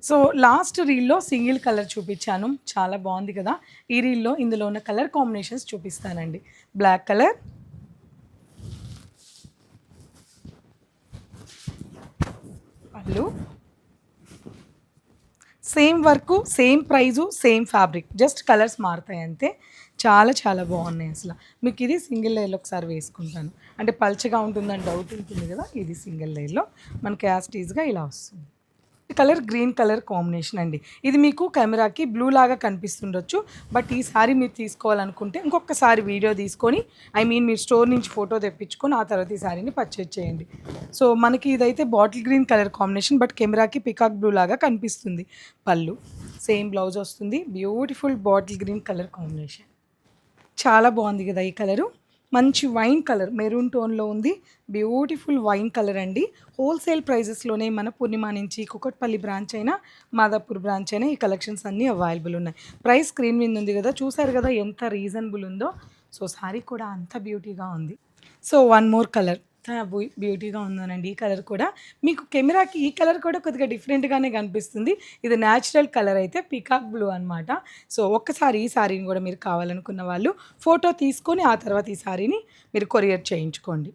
So last రీల్‌లో single colour చూపించాను. చాలా బాగుంది కదా! ఈ రీల్‌లో ఇందులో ఉన్న కలర్ కాంబినేషన్స్ చూపిస్తానండి. బ్లాక్ కలర్, పళ్ళు, same work, same price, same fabric. Just colours మారుతాయి అంతే. చాలా చాలా బాగున్నాయి అసల. మీకు ఇది సింగిల్ లేయర్‌లో ఒకసారి వేసుకుంటాను. అంటే పల్చగా ఉంటుందని డౌట్ ఉంటుంది కదా! ఇది సింగిల్ లేయర్‌లో మనకి యాజ్ ఇట్ ఈస్‌గా ఇలా వస్తుంది. ఈ కలర్ గ్రీన్ కలర్ కాంబినేషన్ అండి. ఇది మీకు కెమెరాకి బ్లూ లాగా కనిపిస్తుండొచ్చు. బట్ ఈ సారీ మీరు తీసుకోవాలనుకుంటే ఇంకొకసారి వీడియో తీసుకొని మీరు స్టోర్ నుంచి ఫోటో తెప్పించుకొని ఆ తర్వాత ఈ సారీని పర్చేజ్ చేయండి. సో మనకి ఇదైతే bottle green colour combination but కెమెరాకి పికాక్ బ్లూ లాగా కనిపిస్తుంది. పళ్ళు సేమ్ బ్లౌజ్ వస్తుంది. Beautiful bottle green colour combination. చాలా బాగుంది కదా ఈ కలరు. మంచి వైన్ కలర్ మెరూన్ టోన్‌లో ఉంది. బ్యూటిఫుల్ వైన్ కలర్ అండి. హోల్‌సేల్ ప్రైజెస్‌లోనే మన పూర్ణిమ నుంచి కూకట్పల్లి బ్రాంచ్ అయినా, మాదాపూర్ బ్రాంచ్ అయినా ఈ కలెక్షన్స్ అన్నీ అవైలబుల్ ఉన్నాయి. ప్రైస్ స్క్రీన్ మీద ఉంది కదా! చూసారు కదా ఎంత రీజనబుల్ ఉందో. సో సారీ కూడా అంత బ్యూటీగా ఉంది. సో వన్ మోర్ కలర్ బ్యూటీగా ఉందనండి ఈ కలర్ కూడా. మీకు కెమెరాకి ఈ కలర్ కూడా కొద్దిగా డిఫరెంట్‌గానే కనిపిస్తుంది. ఇది న్యాచురల్ కలర్ అయితే పీకాక్ బ్లూ అనమాట. సో ఒక్కసారి ఈ సారీని కూడా మీరు కావాలనుకున్న వాళ్ళు ఫోటో తీసుకొని ఆ తర్వాత ఈ సారీని మీరు కొరియర్ చేయించుకోండి.